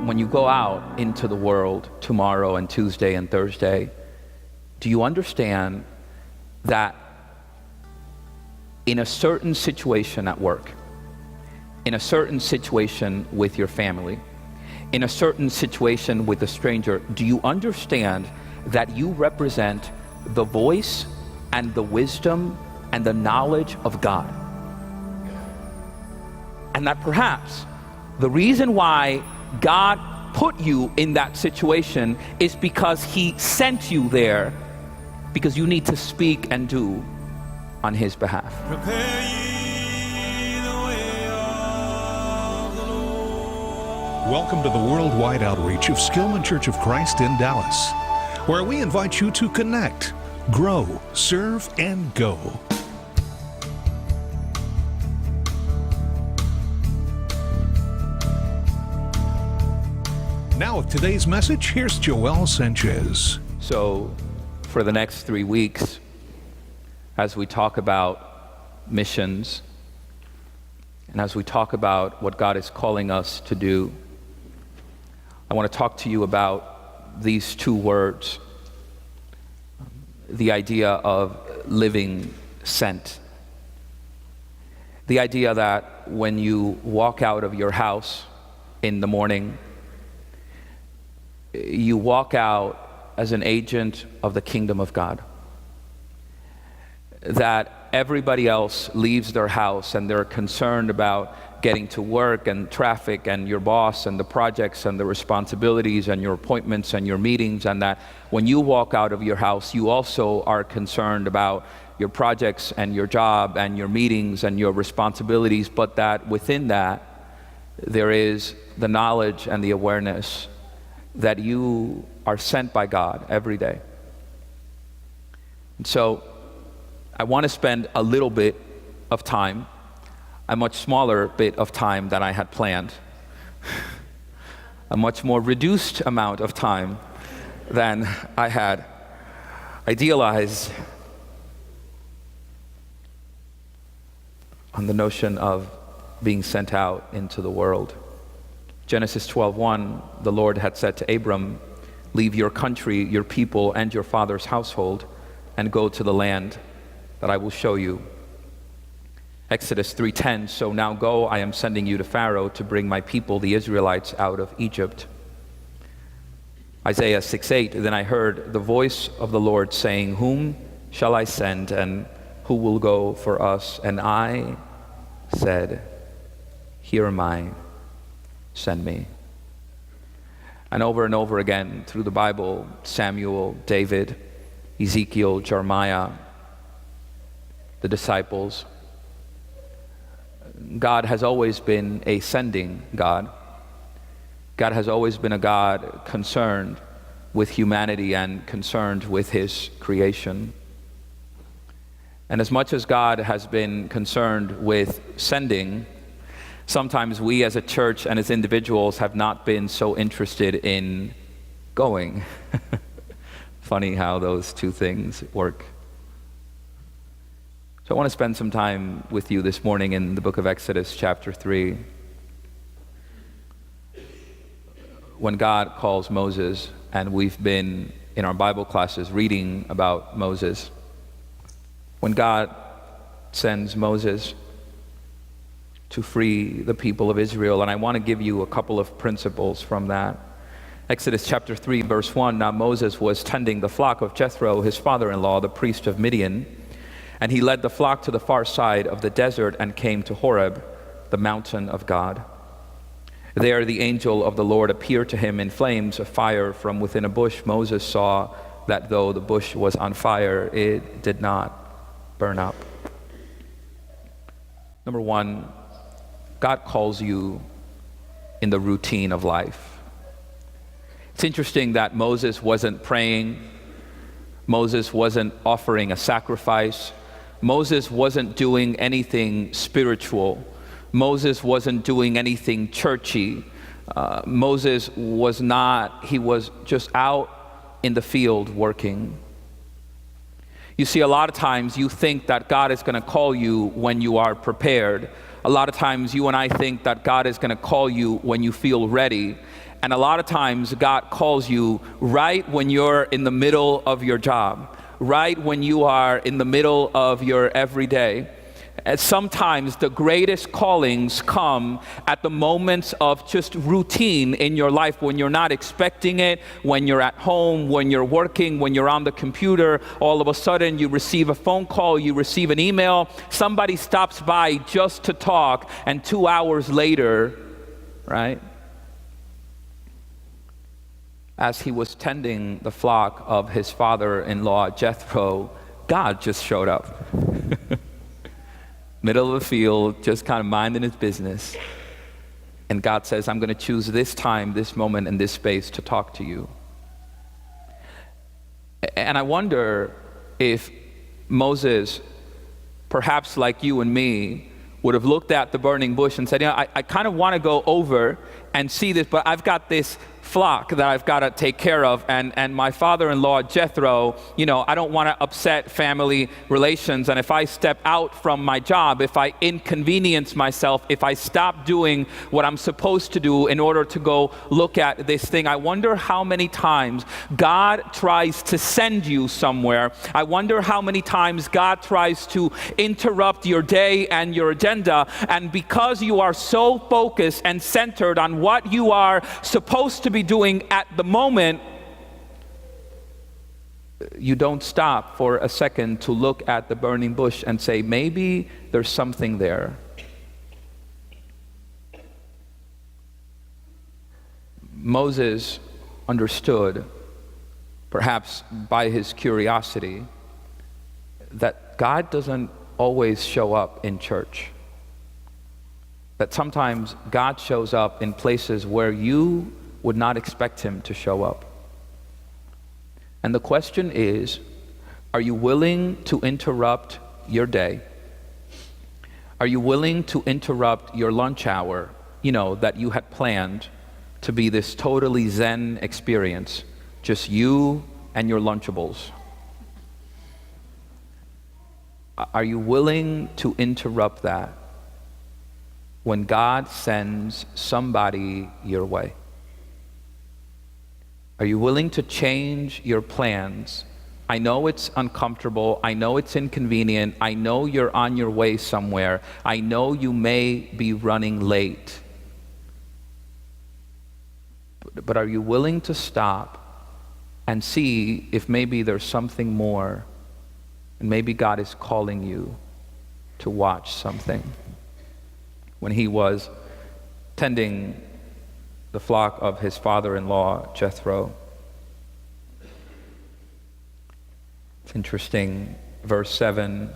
when you go out into the world tomorrow and Tuesday and Thursday, do you understand that in a certain situation at work, in a certain situation with your family, in a certain situation with a stranger, do you understand that you represent the voice and the wisdom and the knowledge of God? And that perhaps the reason why God put you in that situation is because He sent you there, because you need to speak and do on His behalf. Prepare ye the way of the Lord. Welcome to the worldwide outreach of Skillman Church of Christ in Dallas, where we invite you to connect, grow, serve, and go. Now with today's message, here's Joel Sanchez. So for the next 3 weeks, as we talk about missions, and as we talk about what God is calling us to do, I want to talk to you about these two words, the idea of living sent. The idea that when you walk out of your house in the morning, you walk out as an agent of the kingdom of God. That everybody else leaves their house and they're concerned about getting to work and traffic and your boss and the projects and the responsibilities and your appointments and your meetings, and that when you walk out of your house, you also are concerned about your projects and your job and your meetings and your responsibilities, but that within that, there is the knowledge and the awareness that you are sent by God every day. And so I want to spend a little bit of time, a much smaller bit of time than I had planned, a much more reduced amount of time than I had idealized, on the notion of being sent out into the world. Genesis 12:1, the Lord had said to Abram, "Leave your country, your people, and your father's household, and go to the land that I will show you." Exodus 3:10, "So now go, I am sending you to Pharaoh to bring my people, the Israelites, out of Egypt." Isaiah 6:8, "Then I heard the voice of the Lord saying, Whom shall I send, and who will go for us? And I said, Here am I, send me." And over again through the Bible, Samuel, David, Ezekiel, Jeremiah, the disciples, God has always been a sending God. God has always been a God concerned with humanity and concerned with His creation. And as much as God has been concerned with sending, sometimes we as a church and as individuals have not been so interested in going. Funny how those two things work. So I want to spend some time with you this morning in the book of Exodus chapter 3. When God calls Moses, and we've been in our Bible classes reading about Moses. When God sends Moses to free the people of Israel, and I want to give you a couple of principles from that. Exodus chapter 3, verse 1, "Now Moses was tending the flock of Jethro, his father-in-law, the priest of Midian, and he led the flock to the far side of the desert and came to Horeb, the mountain of God. There the angel of the Lord appeared to him in flames of fire from within a bush. Moses saw that though the bush was on fire, it did not burn up." Number one, God calls you in the routine of life. It's interesting that Moses wasn't praying. Moses wasn't offering a sacrifice. Moses wasn't doing anything spiritual. Moses wasn't doing anything churchy. Moses was not, he was just out in the field working. You see, a lot of times you think that God is going to call you when you are prepared. A lot of times you and I think that God is going to call you when you feel ready. And a lot of times God calls you right when you're in the middle of your job, right when you are in the middle of your everyday. And sometimes the greatest callings come at the moments of just routine in your life, when you're not expecting it, when you're at home, when you're working, when you're on the computer. All of a sudden you receive a phone call, you receive an email, somebody stops by just to talk, and 2 hours later, right, as he was tending the flock of his father-in-law, Jethro, God just showed up. Middle of the field, just kind of minding his business. And God says, I'm going to choose this time, this moment, and this space to talk to you. And I wonder if Moses, perhaps like you and me, would have looked at the burning bush and said, I kind of want to go over and see this, but I've got this flock that I've got to take care of, and my father-in-law Jethro, I don't want to upset family relations, and if I step out from my job, if I inconvenience myself, if I stop doing what I'm supposed to do in order to go look at this thing, I wonder how many times God tries to send you somewhere. I wonder how many times God tries to interrupt your day and your agenda, and because you are so focused and centered on what you are supposed to be doing at the moment, you don't stop for a second to look at the burning bush and say, maybe there's something there. Moses understood, perhaps by his curiosity, that God doesn't always show up in church. That sometimes God shows up in places where you would not expect him to show up. And the question is, are you willing to interrupt your day? Are you willing to interrupt your lunch hour, that you had planned to be this totally Zen experience, just you and your Lunchables? Are you willing to interrupt that when God sends somebody your way? Are you willing to change your plans? I know it's uncomfortable. I know it's inconvenient. I know you're on your way somewhere. I know you may be running late. But are you willing to stop and see if maybe there's something more, and maybe God is calling you to watch something? When he was tending the flock of his father-in-law, Jethro. It's interesting, verse 7.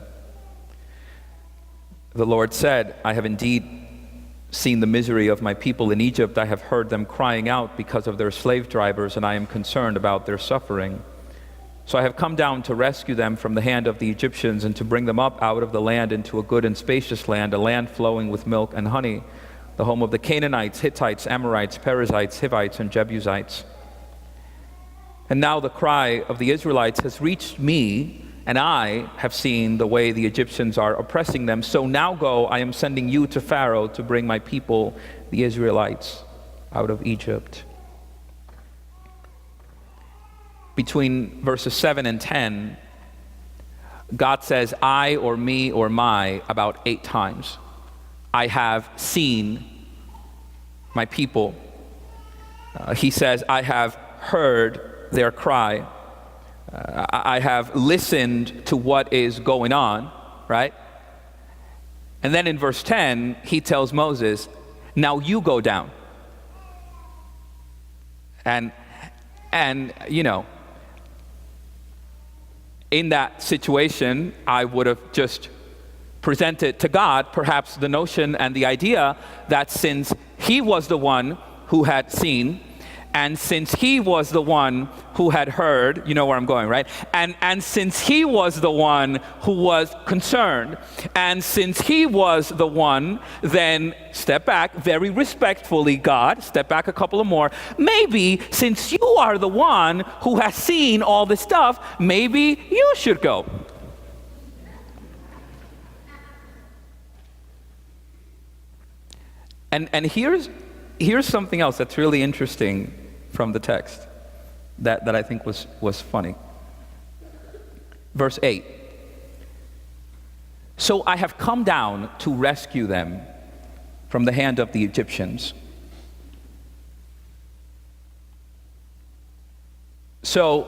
The Lord said, I have indeed seen the misery of my people in Egypt. I have heard them crying out because of their slave drivers, and I am concerned about their suffering. So I have come down to rescue them from the hand of the Egyptians and to bring them up out of the land into a good and spacious land, a land flowing with milk and honey, the home of the Canaanites, Hittites, Amorites, Perizzites, Hivites, and Jebusites. And now the cry of the Israelites has reached me, and I have seen the way the Egyptians are oppressing them. So now go, I am sending you to Pharaoh to bring my people, the Israelites, out of Egypt. Between verses 7 and 10, God says I or me or my about 8 times. I have seen my people. He says, I have heard their cry. I have listened to what is going on, right? And then in verse 10, he tells Moses, now you go down. And in that situation, I would have just presented to God perhaps the notion and the idea that since he was the one who had seen, and since he was the one who had heard, you know where I'm going, right? And since he was the one who was concerned, and since he was the one, then step back very respectfully, God, step back a couple of more. Maybe since you are the one who has seen all this stuff, maybe you should go. And here's Here's something else that's really interesting from the text that I think was funny. Verse 8. So I have come down to rescue them from the hand of the Egyptians. So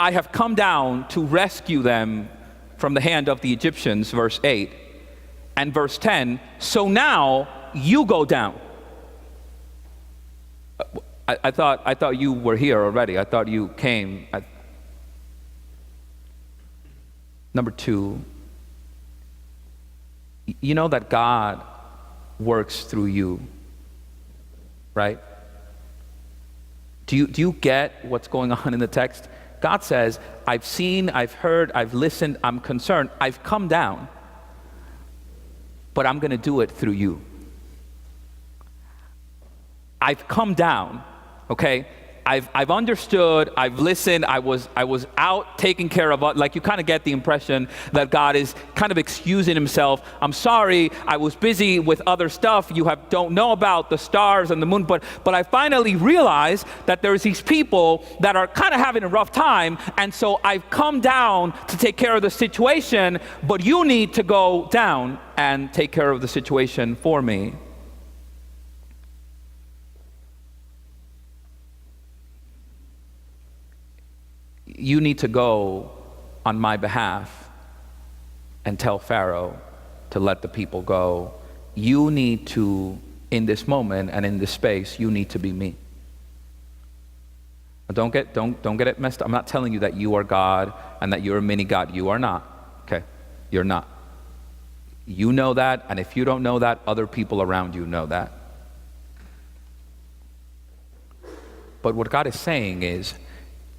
I have come down to rescue them from the hand of the Egyptians, verse 8. And verse 10, so now you go down. I thought you were here already. I thought you came. Number 2, you know that God works through you, right? Do you get what's going on in the text? God says, I've seen, I've heard, I've listened, I'm concerned, I've come down, but I'm going to do it through you. I've come down, okay? I've understood, I've listened, I was out taking care of, like you kind of get the impression that God is kind of excusing himself. I'm sorry, I was busy with other stuff you don't know about, the stars and the moon, but I finally realized that there's these people that are kind of having a rough time, and so I've come down to take care of the situation, but you need to go down and take care of the situation for me. You need to go on my behalf and tell Pharaoh to let the people go. You need to, in this moment and in this space, you need to be me. Don't get it messed up. I'm not telling you that you are God and that you're a mini God. You are not. Okay? You're not. You know that, and if you don't know that, other people around you know that. But what God is saying is,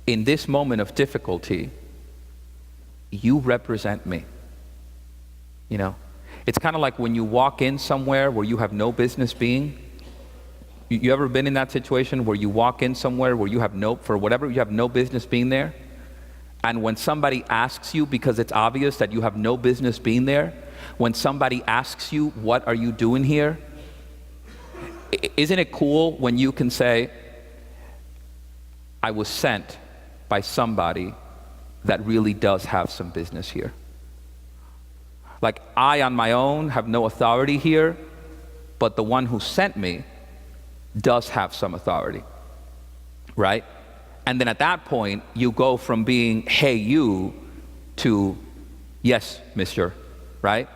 in this moment of difficulty, you represent me. You know, it's kind of like when you walk in somewhere where you have no business being. You ever been in that situation where you walk in somewhere where you have no business being there? And when somebody asks you, because it's obvious that you have no business being there, when somebody asks you, what are you doing here? Isn't it cool when you can say, I was sent by somebody that really does have some business here. Like, I on my own have no authority here, but the one who sent me does have some authority, right? And then at that point, you go from being, hey, you, to, yes, mister, right?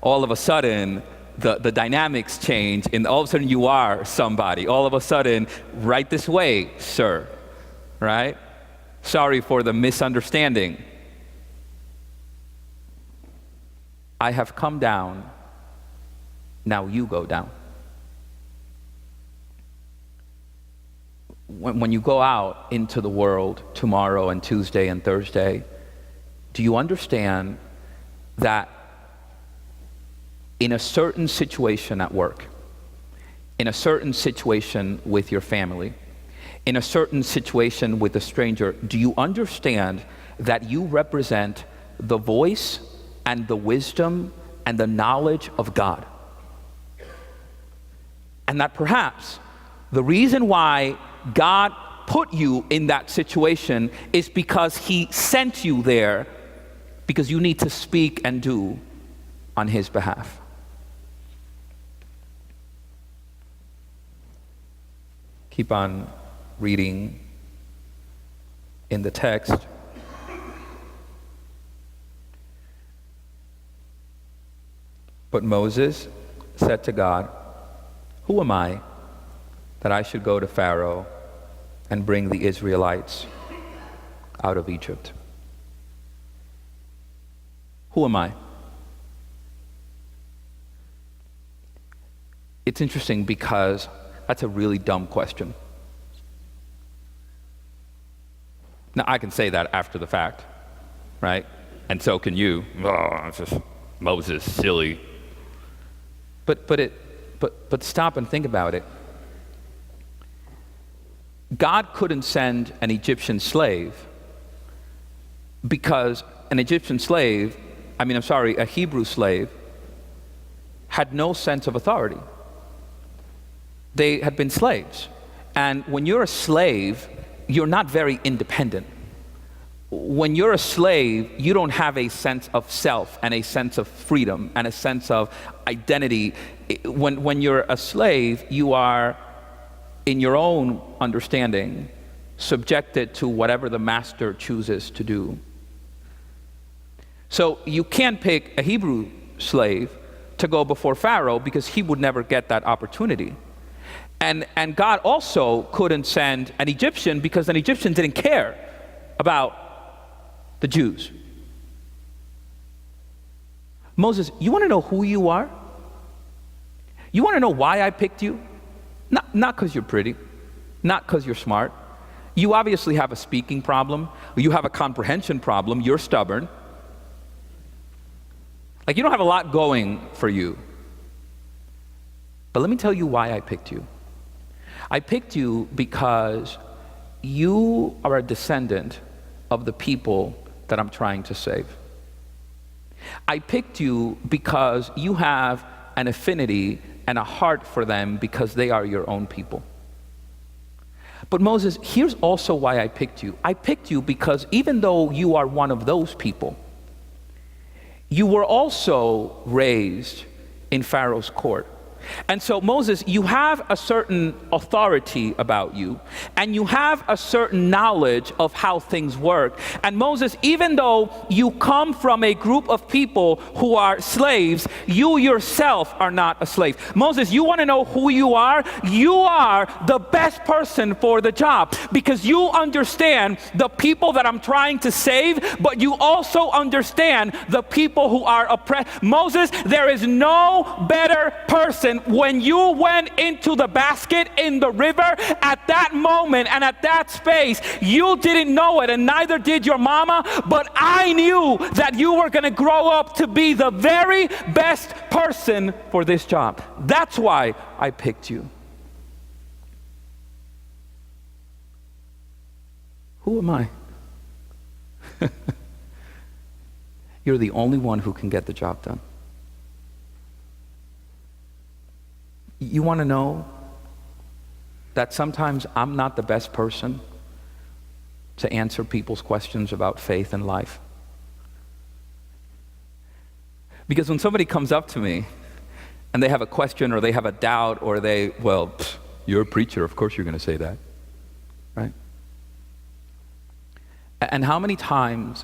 All of a sudden, the dynamics change, and all of a sudden you are somebody. All of a sudden, right this way, sir, right? Sorry for the misunderstanding. I have come down, now you go down. When you go out into the world tomorrow and Tuesday and Thursday, do you understand that in a certain situation at work, in a certain situation with your family, in a certain situation with a stranger, do you understand that you represent the voice and the wisdom and the knowledge of God? And that perhaps the reason why God put you in that situation is because he sent you there, because you need to speak and do on his behalf. Keep on reading in the text. But Moses said to God, who am I that I should go to Pharaoh and bring the Israelites out of Egypt? Who am I? It's interesting because that's a really dumb question. Now, I can say that after the fact, right? And so can you. Oh, it's just Moses, silly. But stop and think about it. God couldn't send an Egyptian slave because a Hebrew slave, had no sense of authority. they had been slaves. And when you're a slave, you're not very independent. When you're a slave, you don't have a sense of self and a sense of freedom and a sense of identity. When you're a slave, you are, in your own understanding, subjected to whatever the master chooses to do. So you can't pick a Hebrew slave to go before Pharaoh because he would never get that opportunity. And God also couldn't send an Egyptian because an Egyptian didn't care about the Jews. Moses, you want to know who you are? You want to know why I picked you? Not because you're pretty, not because you're smart. You obviously have a speaking problem. You have a comprehension problem. You're stubborn. Like, you don't have a lot going for you. But let me tell you why I picked you. I picked you because you are a descendant of the people that I'm trying to save. I picked you because you have an affinity and a heart for them because they are your own people. But Moses, here's also why I picked you. I picked you because even though you are one of those people, you were also raised in Pharaoh's court. And so Moses, you have a certain authority about you, and you have a certain knowledge of how things work. And Moses, even though you come from a group of people who are slaves, you yourself are not a slave. Moses, you want to know who you are? You are the best person for the job because you understand the people that I'm trying to save, but you also understand the people who are oppressed. Moses, there is no better person. When you went into the basket in the river, at that moment and at that space, you didn't know it, and neither did your mama, but I knew that you were going to grow up to be the very best person for this job. That's why I picked you. Who am I? You're the only one who can get the job done. You want to know that sometimes I'm not the best person to answer people's questions about faith and life? Because when somebody comes up to me and they have a question or they have a doubt or you're a preacher, of course you're going to say that, right? And how many times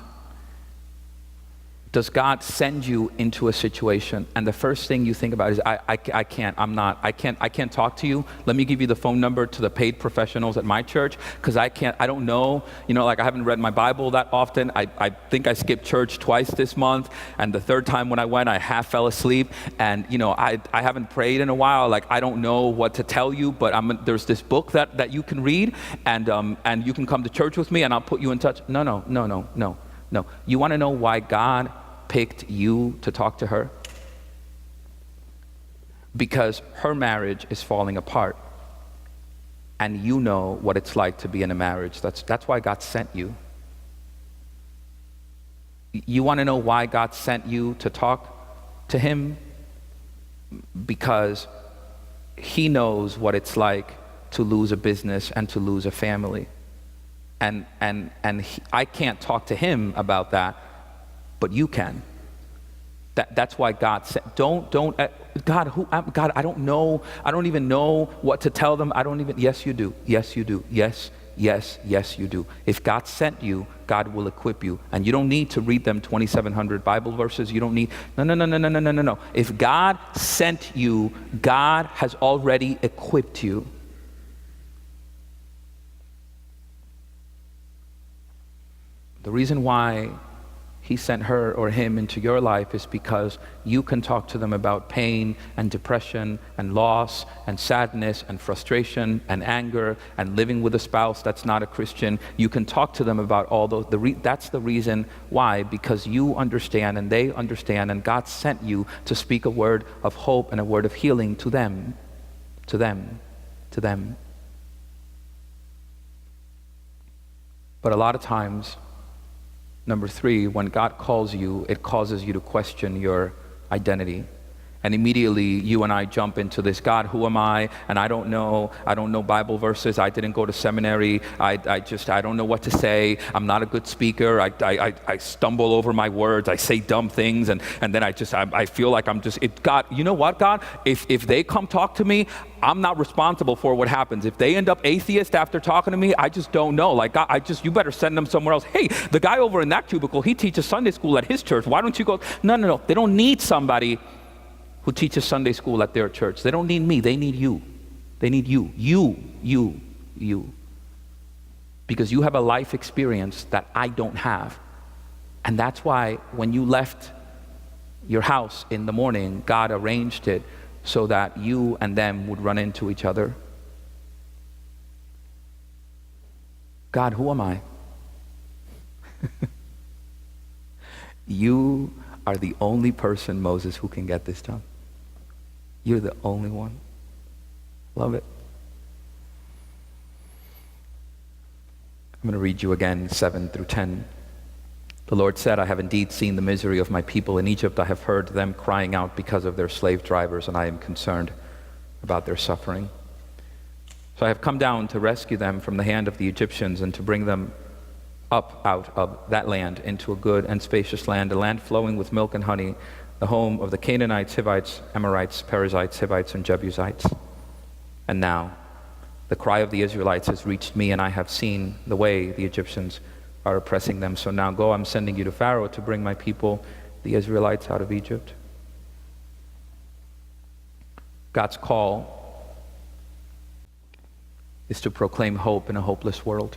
does God send you into a situation and the first thing you think about is, I can't talk to you. Let me give you the phone number to the paid professionals at my church because I don't know, I haven't read my Bible that often. I think I skipped church twice this month, and the third time when I went, I half fell asleep, and I haven't prayed in a while. Like, I don't know what to tell you, but there's this book that you can read, and you can come to church with me and I'll put you in touch. No. You want to know why God picked you to talk to her? Because her marriage is falling apart, and you know what it's like to be in a marriage. That's why God sent you. You want to know why God sent you to talk to him? Because he knows what it's like to lose a business and to lose a family. And I can't talk to him about that, but you can. That's why God said, God, I don't know. I don't even know what to tell them. Yes, you do. Yes, you do. Yes, you do. If God sent you, God will equip you. And you don't need to read them 2,700 Bible verses. You don't need, no. If God sent you, God has already equipped you. The reason why he sent her or him into your life is because you can talk to them about pain and depression and loss and sadness and frustration and anger and living with a spouse that's not a Christian. You can talk to them about all those. That's the reason why, because you understand and they understand, and God sent you to speak a word of hope and a word of healing to them. But a lot of times, number three, when God calls you, it causes you to question your identity. And immediately you and I jump into this, God, who am I? And I don't know Bible verses. I didn't go to seminary. I don't know what to say. I'm not a good speaker. I stumble over my words. I say dumb things. And then I feel like God, you know what, God? If they come talk to me, I'm not responsible for what happens. If they end up atheist after talking to me, I just don't know. Like, God, you better send them somewhere else. Hey, the guy over in that cubicle, he teaches Sunday school at his church. Why don't you go? No. They don't need somebody who teaches Sunday school at their church. They don't need me. They need you. They need you. You. Because you have a life experience that I don't have. And that's why when you left your house in the morning, God arranged it so that you and them would run into each other. God, who am I? You are the only person, Moses, who can get this done. You're the only one. Love it. I'm going to read you again, 7 through 10. The Lord said, I have indeed seen the misery of my people in Egypt. I have heard them crying out because of their slave drivers, and I am concerned about their suffering. So I have come down to rescue them from the hand of the Egyptians and to bring them up out of that land into a good and spacious land, a land flowing with milk and honey, the home of the Canaanites, Hivites, Amorites, Perizzites, Hivites, and Jebusites. And now the cry of the Israelites has reached me, and I have seen the way the Egyptians are oppressing them. So now go, I'm sending you to Pharaoh to bring my people, the Israelites, out of Egypt. God's call is to proclaim hope in a hopeless world.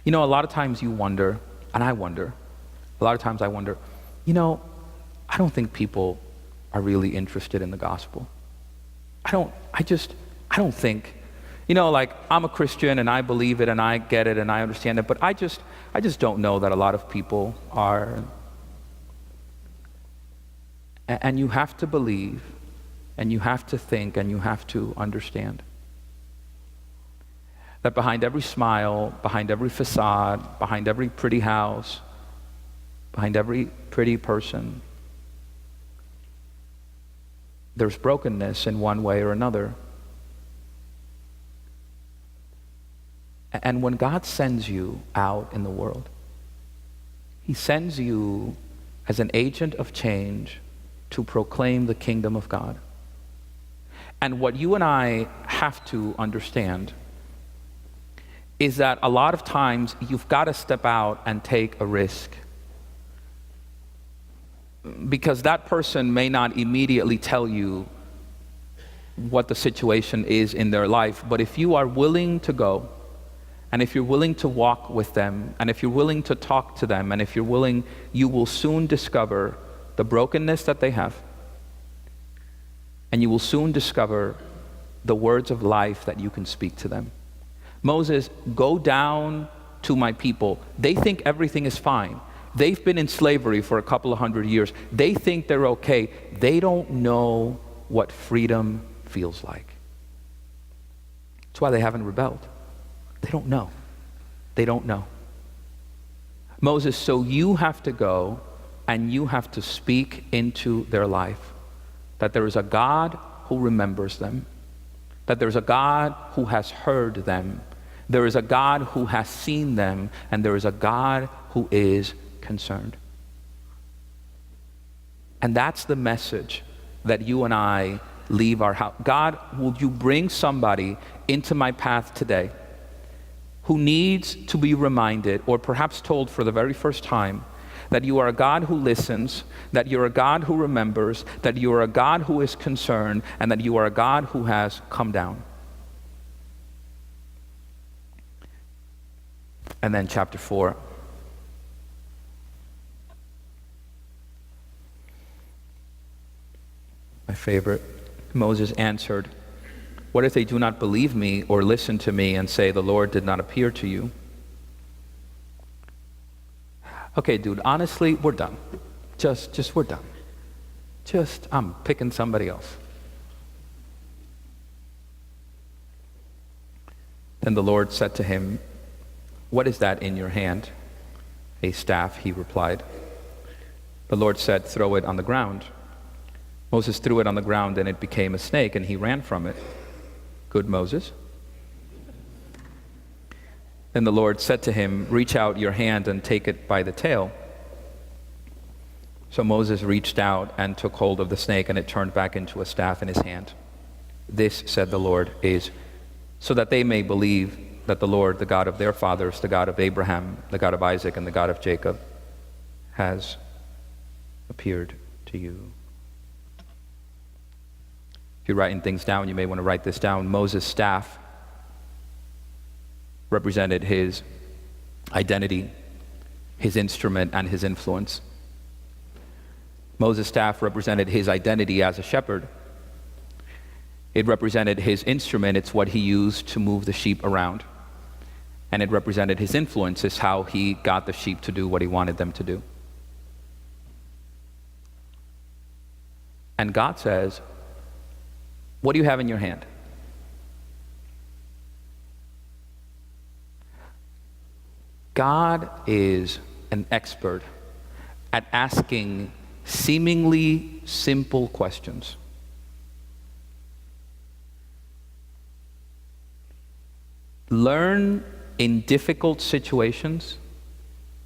You know, a lot of times you wonder, and I wonder, a lot of times I wonder, I don't think people are really interested in the gospel. I don't think, like, I'm a Christian and I believe it and I get it and I understand it, but I just don't know that a lot of people are. And you have to believe, and you have to think, and you have to understand that behind every smile, behind every facade, behind every pretty house, behind every pretty person, there's brokenness in one way or another. And when God sends you out in the world, He sends you as an agent of change to proclaim the kingdom of God. And what you and I have to understand is that a lot of times you've got to step out and take a risk. Because that person may not immediately tell you what the situation is in their life, but if you are willing to go, and if you're willing to walk with them, and if you're willing to talk to them, and if you're willing, you will soon discover the brokenness that they have, and you will soon discover the words of life that you can speak to them. Moses, go down to my people. They think everything is fine. They've been in slavery for a couple of 100 years. They think they're okay. They don't know what freedom feels like. That's why they haven't rebelled. They don't know. They don't know. Moses, so you have to go and you have to speak into their life that there is a God who remembers them, that there's a God who has heard them, there is a God who has seen them, and there is a God who is concerned. And that's the message that you and I leave our house. God, will you bring somebody into my path today who needs to be reminded, or perhaps told for the very first time, that you are a God who listens, that you're a God who remembers, that you are a God who is concerned, and that you are a God who has come down. And then chapter 4. My favorite. Moses answered, what if they do not believe me or listen to me and say, the Lord did not appear to you? Okay, dude, honestly, we're done. Just we're done. I'm picking somebody else. Then the Lord said to him, what is that in your hand? A staff, he replied. The Lord said, throw it on the ground. Moses threw it on the ground and it became a snake and he ran from it. Good Moses. Then the Lord said to him, reach out your hand and take it by the tail. So Moses reached out and took hold of the snake, and it turned back into a staff in his hand. This, said the Lord, is so that they may believe that the Lord, the God of their fathers, the God of Abraham, the God of Isaac, and the God of Jacob, has appeared to you. If you're writing things down, you may want to write this down. Moses' staff represented his identity, his instrument, and his influence. Moses' staff represented his identity as a shepherd. It represented his instrument. It's what he used to move the sheep around. And it represented his influence. It's how he got the sheep to do what he wanted them to do. And God says, what do you have in your hand? God is an expert at asking seemingly simple questions. Learn in difficult situations,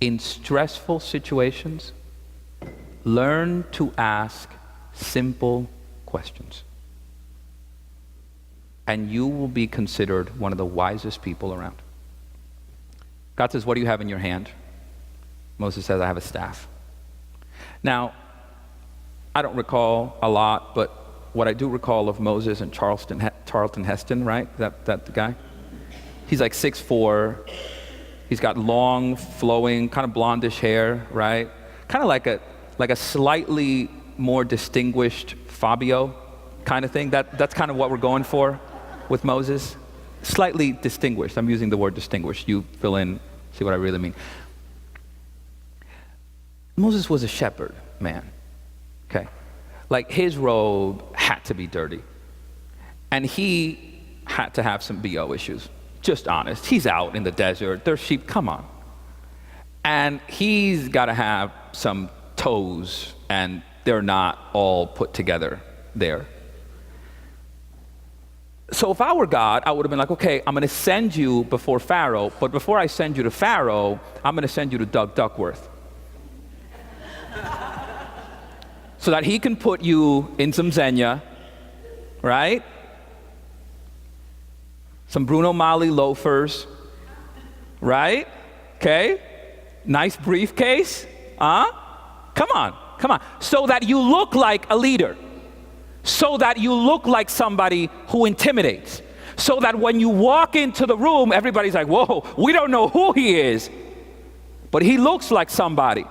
in stressful situations, learn to ask simple questions. And you will be considered one of the wisest people around. God says, what do you have in your hand? Moses says, I have a staff. Now, I don't recall a lot, but what I do recall of Moses and Charlton Heston, right? That the guy? He's like 6'4". He's got long, flowing, kind of blondish hair, right? Kind of like a slightly more distinguished Fabio kind of thing. That's kind of what we're going for with Moses. Slightly distinguished. I'm using the word distinguished. You fill in, see what I really mean. Moses was a shepherd man, okay? Like his robe had to be dirty. And he had to have some BO issues, just honest. He's out in the desert, there's sheep, come on. And he's gotta have some toes, and they're not all put together there. So if I were God, I would have been like, okay, I'm gonna send you before Pharaoh, but before I send you to Pharaoh, I'm gonna send you to Doug Duckworth. So that he can put you in some Xenia, right? Some Bruno Mali loafers, right? Okay? Nice briefcase, Come on. So that you look like a leader. So that you look like somebody who intimidates. So that when you walk into the room, everybody's like, whoa, we don't know who he is, but he looks like somebody.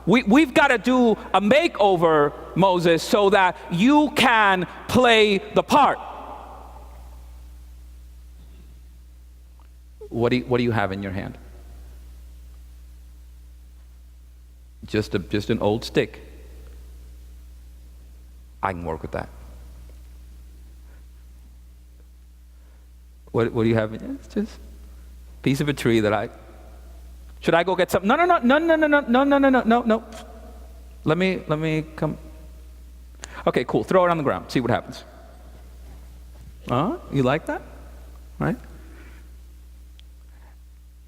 We've got to do a makeover, Moses, so that you can play the part. What do you have in your hand? Just an old stick. I can work with that. What do you have? It's just a piece of a tree that should I go get some? No. Let me come. Okay, cool. Throw it on the ground. See what happens. You like that? Right?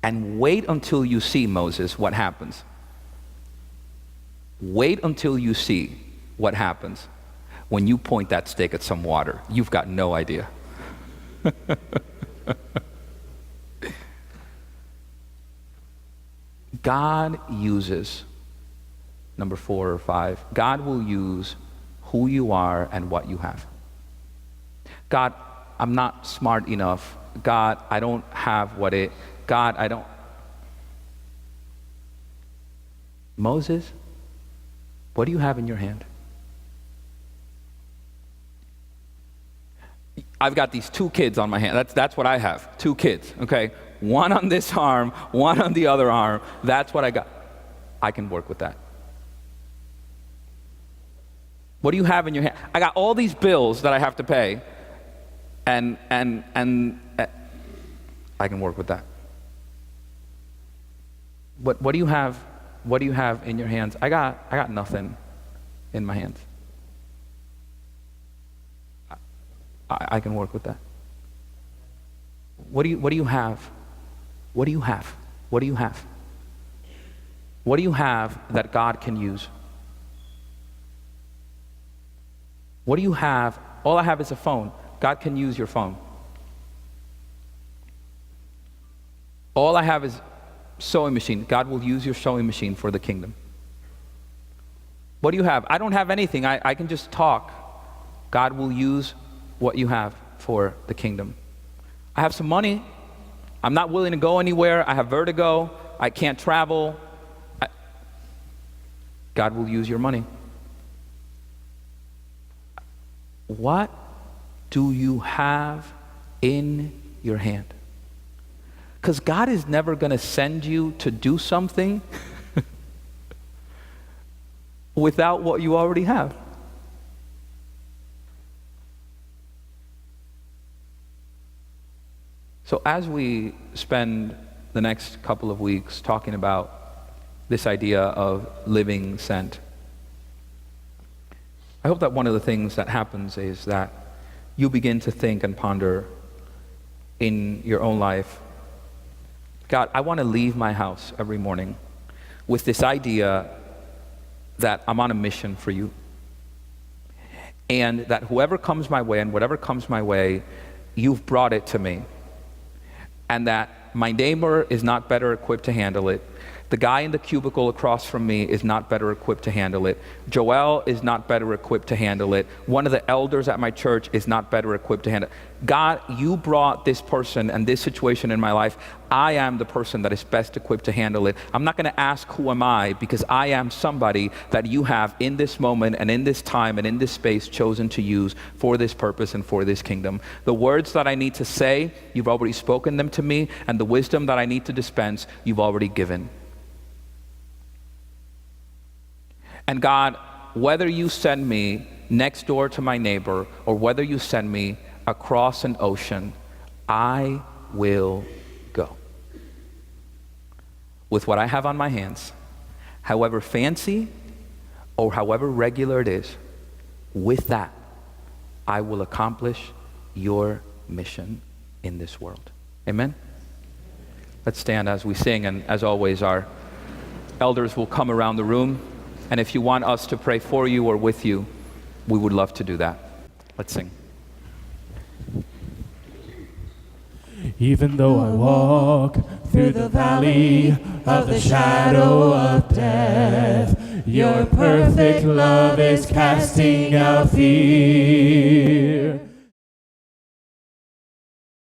And wait until you see, Moses, what happens. Wait until you see what happens when you point that stick at some water. You've got no idea. God uses, number 4 or 5, God will use who you are and what you have. God, I'm not smart enough. God, I don't have God, I don't. Moses, what do you have in your hand? I've got these 2 kids on my hand. That's what I have. 2 kids, okay? One on this arm, one on the other arm. That's what I got. I can work with that. What do you have in your hand? I got all these bills that I have to pay, and I can work with that. What do you have? What do you have in your hands? I got nothing in my hands. I can work with that. What do you have? What do you have? What do you have? What do you have that God can use? What do you have? All I have is a phone. God can use your phone. All I have is sewing machine. God will use your sewing machine for the kingdom. What do you have? I don't have anything. I can just talk. God will use what you have for the kingdom. I have some money. I'm not willing to go anywhere. I have vertigo. I can't travel. God will use your money. What do you have in your hand? Because God is never going to send you to do something without what you already have. So as we spend the next couple of weeks talking about this idea of living sent, I hope that one of the things that happens is that you begin to think and ponder in your own life, God, I want to leave my house every morning with this idea that I'm on a mission for you. And that whoever comes my way and whatever comes my way, you've brought it to me. And that my neighbor is not better equipped to handle it. The guy in the cubicle across from me is not better equipped to handle it. Joel is not better equipped to handle it. One of the elders at my church is not better equipped to handle it. God, you brought this person and this situation in my life. I am the person that is best equipped to handle it. I'm not going to ask who am I, because I am somebody that you have in this moment and in this time and in this space chosen to use for this purpose and for this kingdom. The words that I need to say, you've already spoken them to me, and the wisdom that I need to dispense, you've already given. And God, whether you send me next door to my neighbor or whether you send me across an ocean, I will go. With what I have on my hands, however fancy or however regular it is, with that, I will accomplish your mission in this world. Amen? Let's stand as we sing, and as always, our elders will come around the room. And if you want us to pray for you or with you, we would love to do that. Let's sing. Even though I walk through the valley of the shadow of death, your perfect love is casting out fear.